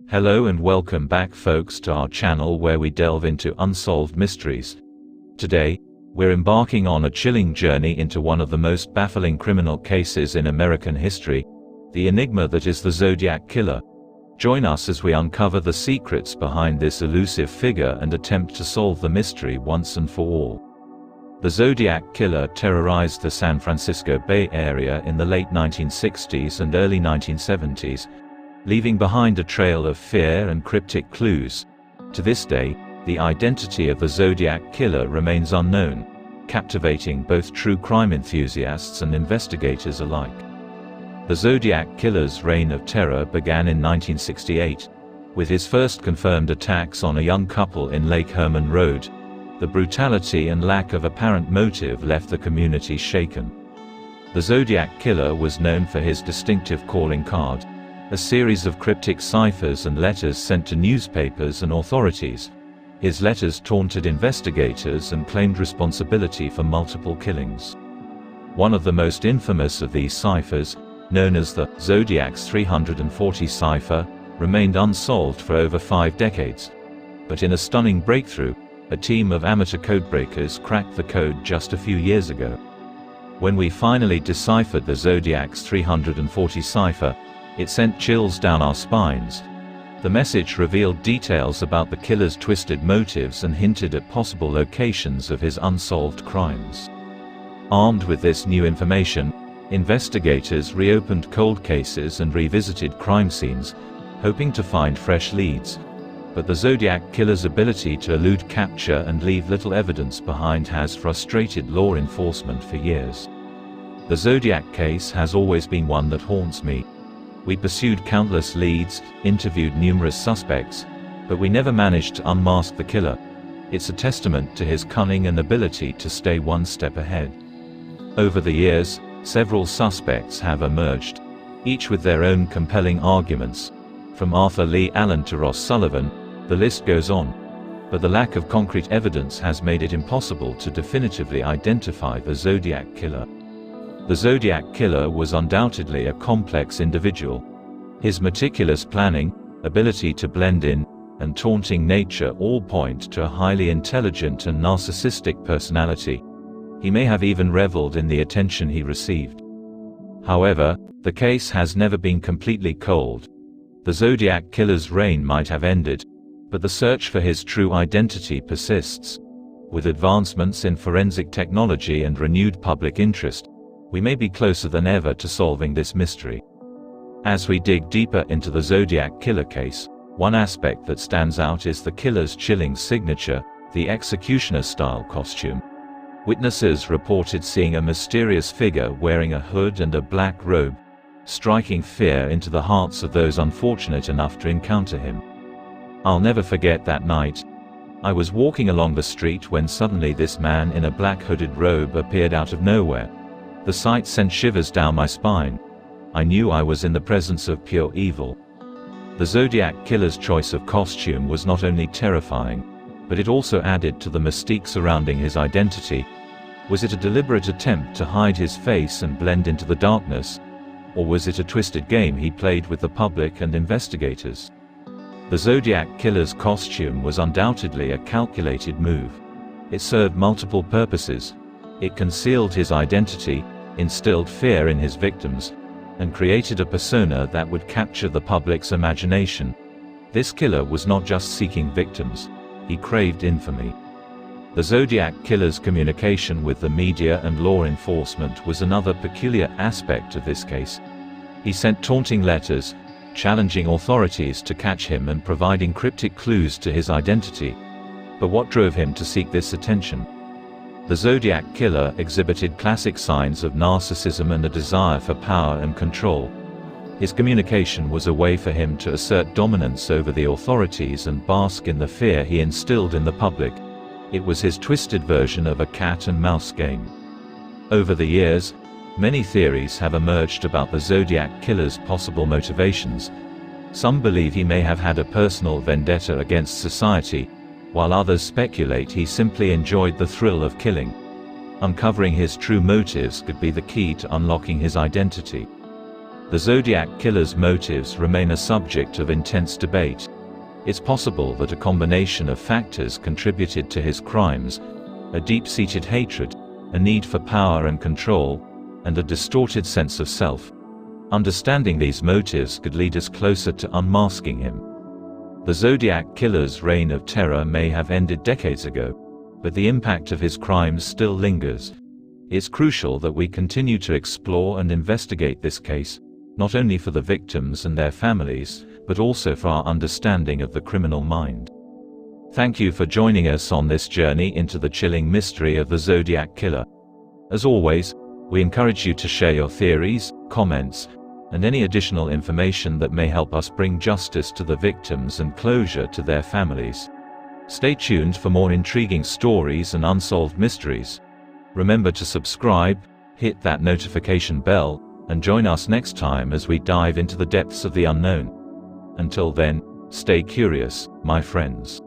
Hello and welcome back folks to our channel where we delve into unsolved mysteries. Today, we're embarking on a chilling journey into one of the most baffling criminal cases in American history, the enigma that is the Zodiac Killer. Join us as we uncover the secrets behind this elusive figure and attempt to solve the mystery once and for all. The Zodiac Killer terrorized the San Francisco Bay Area in the late 1960s and early 1970s, leaving behind a trail of fear and cryptic clues. To this day, the identity of the Zodiac Killer remains unknown, captivating both true crime enthusiasts and investigators alike. The Zodiac Killer's reign of terror began in 1968, with his first confirmed attacks on a young couple in Lake Herman Road. The brutality and lack of apparent motive left the community shaken. The Zodiac Killer was known for his distinctive calling card, a series of cryptic ciphers and letters sent to newspapers and authorities. His letters taunted investigators and claimed responsibility for multiple killings. One of the most infamous of these ciphers, known as the Zodiac's 340 cipher, remained unsolved for over 5 decades. But in a stunning breakthrough, a team of amateur codebreakers cracked the code just a few years ago. When we finally deciphered the Zodiac's 340 cipher, it sent chills down our spines. The message revealed details about the killer's twisted motives and hinted at possible locations of his unsolved crimes. Armed with this new information, investigators reopened cold cases and revisited crime scenes, hoping to find fresh leads. But the Zodiac Killer's ability to elude capture and leave little evidence behind has frustrated law enforcement for years. The Zodiac case has always been one that haunts me. We pursued countless leads, interviewed numerous suspects, but we never managed to unmask the killer. It's a testament to his cunning and ability to stay one step ahead. Over the years, several suspects have emerged, each with their own compelling arguments. From Arthur Lee Allen to Ross Sullivan, the list goes on. But the lack of concrete evidence has made it impossible to definitively identify the Zodiac Killer. The Zodiac Killer was undoubtedly a complex individual. His meticulous planning, ability to blend in, and taunting nature all point to a highly intelligent and narcissistic personality. He may have even reveled in the attention he received. However, the case has never been completely cold. The Zodiac Killer's reign might have ended, but the search for his true identity persists. With advancements in forensic technology and renewed public interest, we may be closer than ever to solving this mystery. As we dig deeper into the Zodiac Killer case, one aspect that stands out is the killer's chilling signature, the executioner-style costume. Witnesses reported seeing a mysterious figure wearing a hood and a black robe, striking fear into the hearts of those unfortunate enough to encounter him. I'll never forget that night. I was walking along the street when suddenly this man in a black hooded robe appeared out of nowhere. The sight sent shivers down my spine. I knew I was in the presence of pure evil. The Zodiac Killer's choice of costume was not only terrifying, but it also added to the mystique surrounding his identity. Was it a deliberate attempt to hide his face and blend into the darkness? Or was it a twisted game he played with the public and investigators? The Zodiac Killer's costume was undoubtedly a calculated move. It served multiple purposes. It concealed his identity, instilled fear in his victims, and created a persona that would capture the public's imagination. This killer was not just seeking victims, he craved infamy. The Zodiac Killer's communication with the media and law enforcement was another peculiar aspect of this case. He sent taunting letters, challenging authorities to catch him and providing cryptic clues to his identity. But what drove him to seek this attention? The Zodiac Killer exhibited classic signs of narcissism and a desire for power and control. His communication was a way for him to assert dominance over the authorities and bask in the fear he instilled in the public. It was his twisted version of a cat-and-mouse game. Over the years, many theories have emerged about the Zodiac Killer's possible motivations. Some believe he may have had a personal vendetta against society, while others speculate he simply enjoyed the thrill of killing. Uncovering his true motives could be the key to unlocking his identity. The Zodiac Killer's motives remain a subject of intense debate. It's possible that a combination of factors contributed to his crimes: a deep-seated hatred, a need for power and control, and a distorted sense of self. Understanding these motives could lead us closer to unmasking him. The Zodiac Killer's reign of terror may have ended decades ago, but the impact of his crimes still lingers. It's crucial that we continue to explore and investigate this case, not only for the victims and their families, but also for our understanding of the criminal mind. Thank you for joining us on this journey into the chilling mystery of the Zodiac Killer. As always, we encourage you to share your theories, comments, and any additional information that may help us bring justice to the victims and closure to their families. Stay tuned for more intriguing stories and unsolved mysteries. Remember to subscribe, hit that notification bell, and join us next time as we dive into the depths of the unknown. Until then, stay curious, my friends.